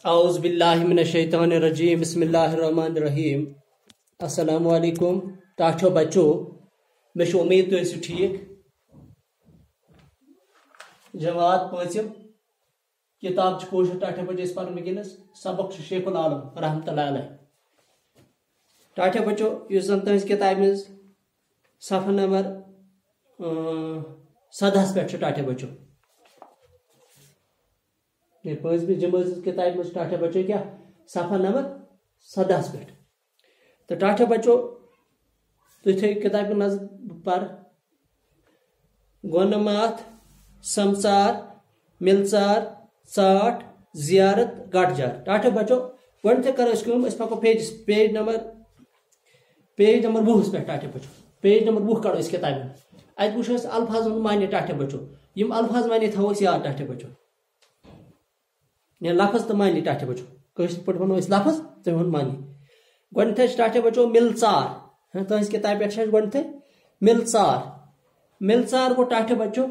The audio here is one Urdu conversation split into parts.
اعوذ باللہ من الشیطان الرجیم بسم اللہ الرحمن الرحیم السلام علیکم ٹاٹھو بچو میں امید تو اسو ٹھیک جماعت پانچم کتاب کوشش ٹاٹھو بچو اس پر وگنس سبق شیخ العالم رحمۃ اللہ علیہ ٹاٹھو بچو اس زن تہذ کتاب مز صفحہ نمبر 17 پہ ٹاٹھو بچو پانچمی جماعت کتاب مجھ ٹاٹھو بچو کیا صفحہ نمبر 17 پہ تو ٹاٹھو بچو تھی کتاب نظر پر گونمات سمسار ملژار ژاٹ زیارت گٹ جار ٹاٹھو بچو گۄڈنٮ۪تھٕے کرو أسۍ پکو پیج نمبر 20 پہ ٹاٹھو بچو پیج نمبر 20 کڑو کتاب ات وچھو الفاظ معنی ٹاٹھو بچو یم الفاظ معنی تھو یاد ٹاٹھو بچو یا لفظ تو معنی ٹاٹھو بچو کٲشِر پٲٹھۍ ونو أسۍ لفظ تُہۍ ون معنی گۄڈنٮ۪تھٕے چھِ ٹاٹھو بچو ملژار تُہنٛزِ کتابہِ پٮ۪ٹھ چھِ اَسہِ گۄڈنٮ۪تھٕے ملژار گوٚو ٹاٹھو بچو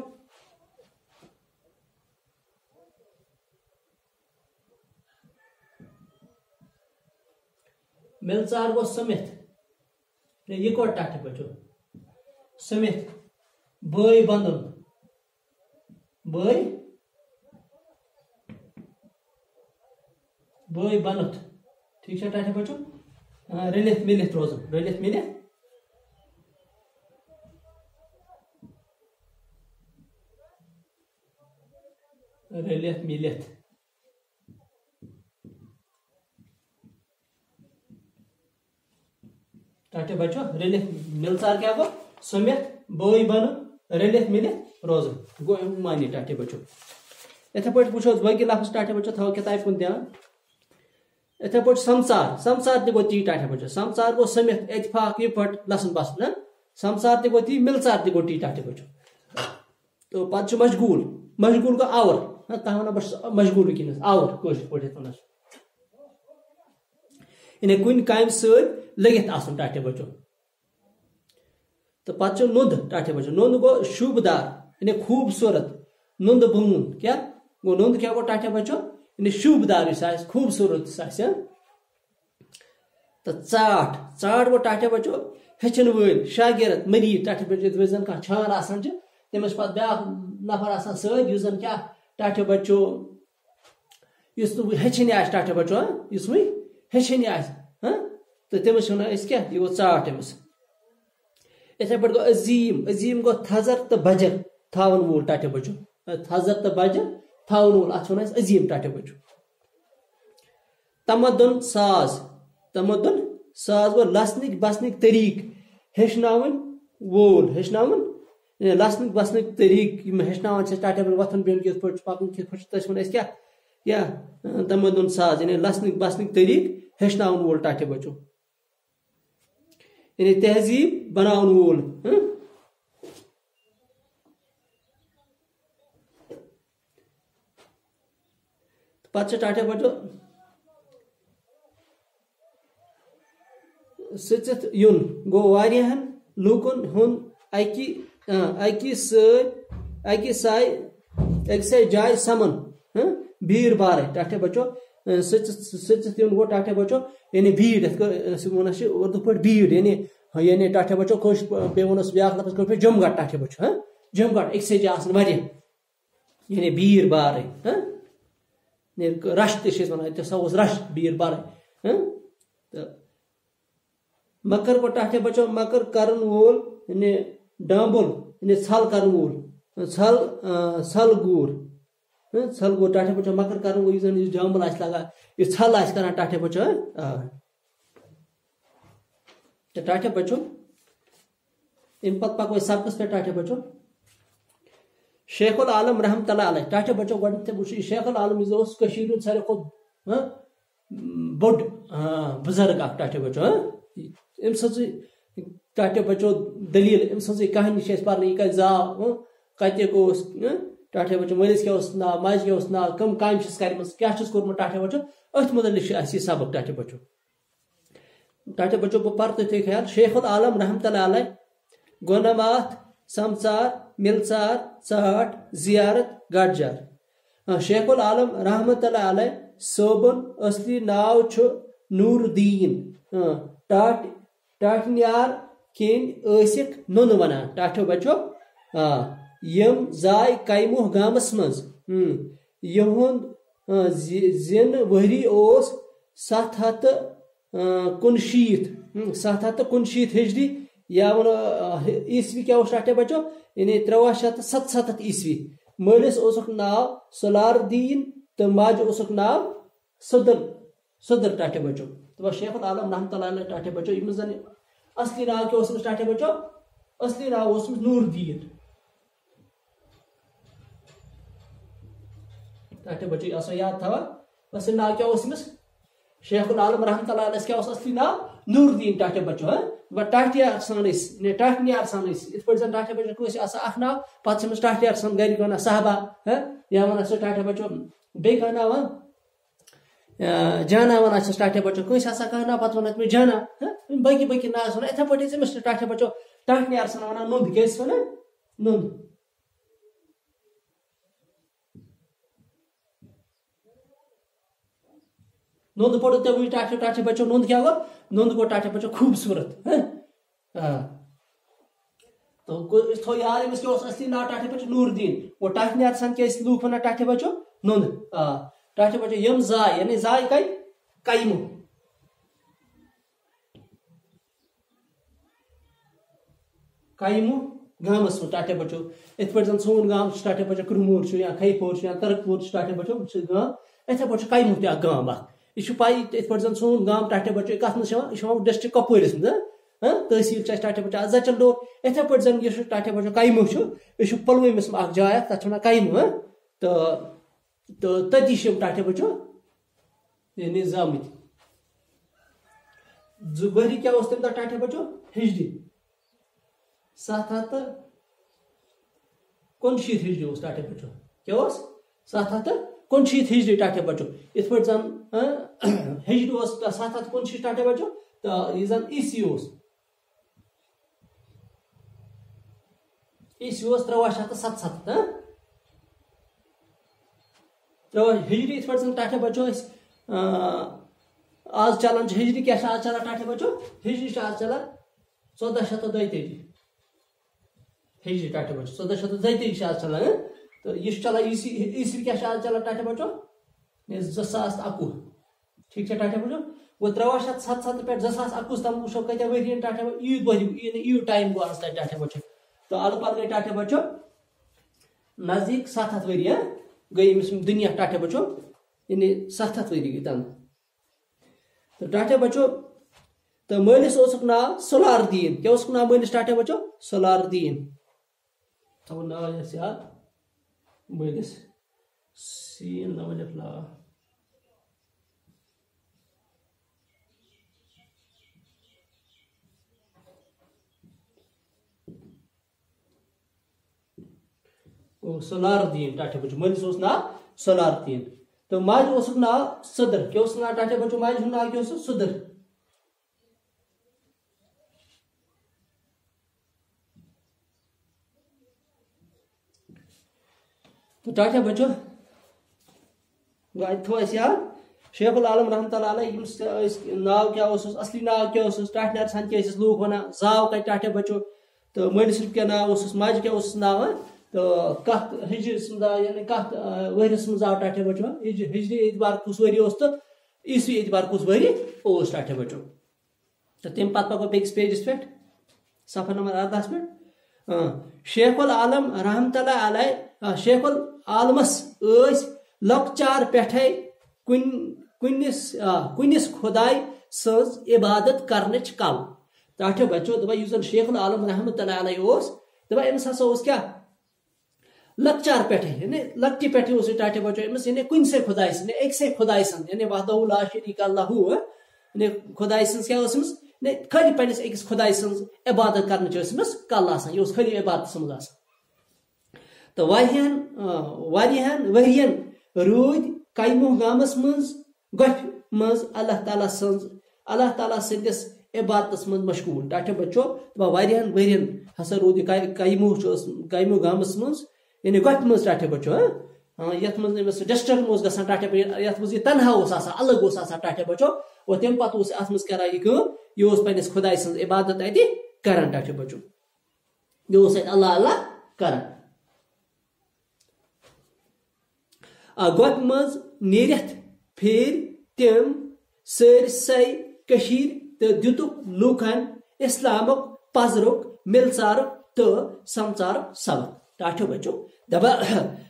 ملژار گوٚو سمتھ یہ کوٚر ٹاٹھو بچو سمتھ بٲے بنُن بٲے بنُت ٹھیک ہے ٹاٹھو بچو رلت ملت روزن رلت ملت ٹاٹھو بچو رلت ملژار کیا گو سمتھ بٲے بنُن رلت ملت روزن گو معنی ٹاٹھو بچو اتھے پٲٹھۍ وٕچھو باقی لفظ ٹاٹھو بچو تھاو کتاب کُن دھیان اتھے پٲٹھۍ سمسار تہِ گوٚو تی ٹاٹھو بچو سمسار گوٚو سمتھ اتفاق یِکوٹ لسن بسن سمسار تہِ گوٚو تی ملژار تہِ گوٚو تی ٹاٹھو بچو تو پتہٕ چھُ مشغول گوٚو آور تتھ ونان بہٕ مشغول وٕنکیٚنس آور کٲشِر پٲٹھۍ یتھ ونان یعنی کُنہِ کامہِ سۭتۍ لٔگِتھ آسُن ٹاٹھو بچو تو پتہٕ چھُ نُند ٹاٹھو بچو نُند گوٚو شوٗبدار یعنی خوٗبصوٗرت نُند بوٗن کیٛاہ گوٚو نُند کیٛاہ گوٚو ٹاٹھو بچو یعنی شوٗبدار یُس آسہِ خوٗبصوٗرت یُس آسہِ تہٕ ژاٹ گوٚو ٹاٹھو بچو ہیٚچھن وٲلۍ شاگرد مریٖد ٹاٹھو بچو یِتھ پٲٹھۍ زن کانٛہہ چھان آسان چھِ تٔمِس چھُ پتہٕ بیٛاکھ نفر آسان سۭتۍ یُس زن کیٛاہ ٹاٹھو بچو یُس نہٕ ہیٚچھنٕے آسہِ ٹاٹھو بچو یُس وۄنۍ ہیٚچھنٕے آسہِ تہٕ تٔمِس چھِ ونان أسۍ کیٛاہ یہِ گوٚو ژاٹ أمِس یِتھے پٲٹھۍ گوٚو عظیٖم گوٚو تھزر تہٕ بجر تھاون وول ٹاٹھو بچو تھزر تہٕ بجر تھاون وول اتھ چھِ ونان أسۍ عظیٖم ٹاٹھو بچو تمدُن ساز گوٚو لسنٕکۍ بسنٕکۍ طریٖق ہیٚچھناوٕنۍ وول لسنٕکۍ بسنٕکۍ طریٖق یِم ہیٚچھناوان چھِ ٹاٹھو بچو وۄتھُن بِہُن کِتھ پٲٹھۍ چھُ پکُن کِتھ پٲٹھۍ چھُ تٔتھۍ ونان أسۍ کیٛاہ تمدُن ساز یعنی لسنٕکۍ بسنٕکۍ طریٖق ہیٚچھناوُن وول ٹاٹھو بچو یعنی تہذیٖب بناون وول پتہٕ چھُ ٹاٹھو بچو سٕژِتھ یُن گوٚو واریاہن لوٗکن ہُنٛد أکسے جایہِ سمن بھیٖڑ بارے ٹاٹھو بچو سٕژِتھ یُن گوٚو ٹاٹھو بچو یعنی بھیٖڑ یتھ ونان چھِ اردو پٲٹھۍ بھیٖڑ یعنی ٹاٹھو بچو کٲشِر بیٚیہِ ونوس بیٛاکھ لفظ کٲشِر پٲٹھۍ جمگٹ ٹاٹھو بچو جمگٹ أکسے جایہِ آسان واریاہ یعنی بھیٖڑ بارے رش تہِ چھِ أسۍ ونان تہِ اوس رش بھیٖڑ بارے تہٕ مکر گوٚو ٹاٹھو بچو مکر کرن وول یعنی ڈامبل یعنی ژھل کرن وول ژھل گوٚو ٹاٹھو بچو مکر کرن وول یُس زن یُس ڈامبل آسہِ لگان یُس ژھل آسہِ کران ٹاٹھو بچو تہٕ ٹاٹھو بچو امہِ پتہٕ پکو أسۍ سبقس پٮ۪ٹھ ٹاٹھو بچو شیخ العالم رحمۃ اللہ علیہ ٹاٹھو بچو گۄڈنٮ۪تھٕے وٕچھو یہِ شیخ العالم یُس اوس کٔشیٖرِ ہُنٛد ساروی کھۄتہٕ بوٚڑ بُزرگ اکھ ٹاٹھو بچو أمۍ سٕنٛزٕے ٹاٹھو بچو دلیٖل أمۍ سٕنٛزٕے کہانی چھِ أسۍ پرنہٕ یہِ کتہِ زاو کتہِ اوس ٹاٹھو بچو مٲلِس کیٛاہ اوس ناو ماجہِ کیٛاہ اوس ناو کٕم کامہِ چھِس کرِمژٕ کیٛاہ چھُس کوٚرمُت ٹاٹھو بچو أتھۍ متعلق چھُ اَسہِ یہِ سبق ٹاٹھو بچو بہٕ پرٕ تُہۍ تھٲیِو خیال شیخ العالم رحمۃ اللہ علیہ گۄنمات سمسار ملژار ژاٹ زیارت گٹ جار شیخ العالم رحمۃ اللہ علیہ صوبن اصلی ناو چھ نور الدین ٹاٹنیار کن ٲسِکھ نُن ونان ٹاٹھو بچو یم زاے کیموہ گامس منٛز یہُنٛد زِن ؤری اوس 717 ہجری یا عیسوی کیا اوس ٹاٹھے بچو یعنی 1377 عیسوی مٲلِس اوسُکھ ناو سولار الدین تو ماجہِ اوسُکھ ناو صدر ٹاٹھے بچو تو شیخ العالم رحمۃ اللہ علیہ ٹاٹھے بچو یِم زن اصلی ناو کیا اوسمس ٹاٹھے بچو اصلی ناو اوسمس نور الدین ٹاٹھے بچو یہ یاد تھاوا اصلی ناو کیا اوسمس شیخ العالم رحمۃ اللہ علیہ کیا اصلی ناو نور الدین ٹاٹھے بچو ٹاٹھیار سان ٹاٹھنیار سان ات پہ زن ٹاٹھے بچو کٲنٛسہِ آسان اکھ ناو پتہٕ چھِ أمِس ٹاٹھیار سان گرِکۍ ونان صاحبہ یا ونان سُہ ٹاٹھے بچو بیٚیہِ کانٛہہ ناو جانا ونان چھس ٹاٹھے بچو کٲنٛسہِ آسان کانٛہہ ناو پتہٕ ونان تٔمِس جانا باقی باقی ناو ونان اِتھے پٲٹھۍ ٲسۍ أمِس ٹاٹھے بچو ٹاٹھنیار سان ونان نُند کیٛاہ ٲسۍ ونان نُند نُند پوٚرُو تۄہہِ وٕنۍ ٹاٹھے بچو نُند کیٛاہ گوٚو نُند گوٚو ٹاٹھے بچو خوٗبصوٗرت تو تھو یاد أمِس کیٛاہ اوس اصلی ناو ٹاٹھے بچو نور الدین گوٚو ٹاٹھنیار سان کیٛاہ ٲسۍ لوٗکھ ونان ٹاٹھے بچو نُند ٹاٹھے بچو یم زاے یعنی زاے کتہِ کیموہ گامس منٛز ٹاٹھے بچو یِتھ پٲٹھۍ زن سون گام چھُ ٹاٹھے بچو کرموٗر چھُ یا خیپور چھُ یا ترکپوٗر چھُ ٹاٹھے بچو چھُ گام یِتھے پٲٹھۍ چھُ کیموہ تہِ اکھ گام اکھ یہ پائی یِتھ پٲٹھۍ زن سون گام ٹاٹھے بچو کتھ منٛز یہِ چھُ ڈسٹرک کۄپوٲرِس منٛز تحصیل چھُ اَسہِ ٹاٹھے بچو زچل ڈور یِتھے پٲٹھۍ زن یُس ٹاٹھے بچو کیموہ چھُ یہِ چھُ پُلوٲمِس منٛز اکھ جاے اکھ تتھ چھِ ونان کیموہ تہٕ تٔتی چھِ یِم ٹاٹھے بچو یعنی زامٕتۍ ؤری کیٛاہ اوس تمہِ دۄہ ٹاٹھے بچو ہجری 759 ہجری اوس ٹاٹھے بچو کیٛاہ اوس 759 ہجری ٹاٹھے بچو یِتھ پٲٹھۍ زن ہجری اوس 759 ٹاٹھے بچو تو یہِ زن عیسوی اوس 1377 ہجری یِتھ پٲٹھۍ زن ٹاٹھے بچو أسۍ آز چلان ہجری کیٛاہ چھِ آز چلان ٹاٹھے بچو ہجری چھِ آز چلان 1432 ہجری ٹاٹھے بچو 1432 چھِ آز چلان تو یہ چلان عیسوی کیٛاہ چھِ آز چلان ٹاٹھے بچو 2021 ٹھیک چھا ٹاٹھے بچو گوٚو 1377 پٮ۪ٹھ 2021 تام وٕچھو کۭتیاہ ؤری ٹاٹھے عیٖد ٹایم گوٚو آز تتہِ ٹاٹھے بچو تو الہٕ پلہٕ گٔے ٹاٹھے بچو نزدیٖک 700 ؤری گٔے أمِس دُنیا ٹاٹھے بچو یعنی 700 ؤری گٔے تنہٕ تو ٹاٹھے بچو تو مٲلِس اوسُکھ ناو سولار الدین کیٛاہ اوسُکھ ناو مٲلِس ٹاٹھے بچو سولار الدین تھاوو ناو یَس یاد مٲلِس سین الف لام سولار الدین ٹاٹھے بچو مٲلِس اوس ناو سولار الدین تو ماجہِ اوسُکھ ناو صدر کیٛاہ اوس ناو ٹاٹھے بچو ماجہِ ہُنٛد ناو کیٛاہ اوس صدر تو ٹاٹھے بچو تھو اَسہِ یاد شیخ العالم رحمۃ اللہ علیہ ییٚمِس ناو کیٛاہ اوسُس اصلی ناو کیٛاہ اوسُس ٹاٹھنیار سان کیٛاہ ٲسِس لوٗکھ ونان زاو کتہِ ٹاٹھے بچو تہٕ مٲلِس کیٛاہ ناو اوسُس ماجہِ کیٛاہ اوسُس ناو تہٕ کتھ ہجرس منٛز آو یعنی کتھ ؤرِیس منٛز آو ٹاٹھے بچو ہجری اعتبار کُس ؤری اوس تہٕ عیسوی اعتبار کُس ؤری اوس ٹاٹھے بچو تہٕ تمہِ پتہٕ پکو بیٚکِس پیجس پٮ۪ٹھ صفحہ نمبر 18 پٮ۪ٹھ شیخ العالم رحمۃ اللہ علیہ شیخ العالمس ٲسۍ لۄکچار پٮ۪ٹھے کُنِس خۄداے سٕنٛز عبادت کرنٕچ کل ٹاٹھے بچو دپان یُس زن شیخ العالم رحمۃ اللہ علیہ اوس دپان أمِس ہسا اوس کیٛاہ لۄکچار پٮ۪ٹھے یعنی لۄکٹہِ پٮ۪ٹھے اوس یہِ ٹاٹھے بچو أمِس یعنی کُنسے خۄداے سٕنٛز یعنی أکسے خۄداے سٕنٛز یعنی وحدہ لا شریٖک لہُ یعنی خۄداے سٕنٛز کیٛاہ ٲس أمِس خٲلی پننِس أکِس خۄداے سٕنٛز عبادت کرنٕچ ٲس أمِس کل آسان یہِ اوس خٲلی عبادتس منٛز آسان تہٕ واریاہن ؤرین روٗدۍ کیموہ گامس منٛز گۄپھِ منٛز اللہ تعالیٰ سٕنٛدِس عبادتس منٛز مشغوٗل ٹاٹھے بچو دپان واریاہن ؤرین ہسا روٗد یہِ کیموہ گامس منٛز یعنی گۄپھِ منٛز ٹاٹھے بچو یت مز ڈسٹرب گژھان ٹاٹھے بچو یت مز یہ تنہا الگ ٹاٹھے بچو اور تمہ پتہ ات مز کران یہ پنس خدائے سن عبادت اتہ کران ٹاٹھے بچو یہ اللہ اللہ کران گوت مز نیرتھ پھر تم سرسے کشیر تو دتک لوکن اسلامک پزرک ملژارک تو سمژارک سبق ٹاٹھو بچو دپا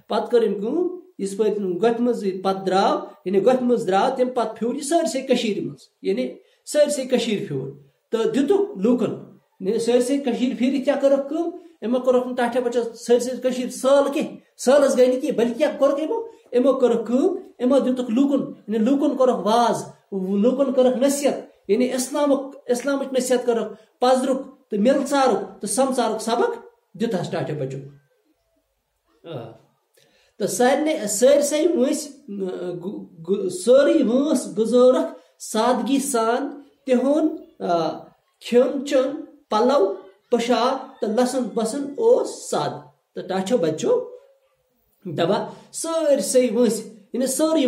پتہ کر اس پہ گوت مز پتہ درو یعنی گوت مز درو تم پتہ پھیور یہ سرسے کشیر مز یعنی سرسے کشیر پھیور تو دتک لوکن سرسے کشیر پھیرت کیا کرک یمو کورک ٹاٹھے بچو سرسے کشیر سال کی سالس گئی نی بلکہ کیا کورک یمو کورک یمو دتک لوکن یعنی لوکن کورک واز لوکن کورک نصیحت یعنی اسلامک نصیحت کورک پزرک تو ملژارک تو سمژارک سبق دتس ٹاٹھے بچو تو سرسے ساری وٲنس گزارک سادگی سان تہن کھین چن پلو پوشاک تو لسن بسن ساد تو ٹاٹھو بچو دپا سرسے وٲنس یعنی ساری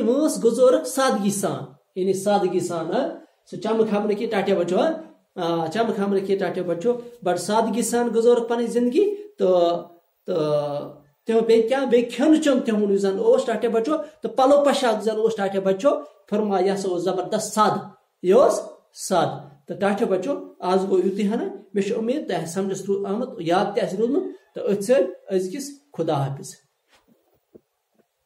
وٲنس گزارک سادگی سان یعنی سادگی سان سہ چمک ہم کی ٹاٹھے بچو چمک ہم کی ٹاٹھے بچو بڑ سادگی سان گزارک پن زندگی تو بی کھین چن تہن زن ٹاٹھے بچو تو پلو پوشاک زن ٹاٹھے بچو فرما یہ زبردست ساد یہ ساد تو ٹاٹھے بچو آز گو یوتی ہنا مے امید تہ سمجھس آمت یاد تہ روزمت تو ات سر ازکس خدا حافظ.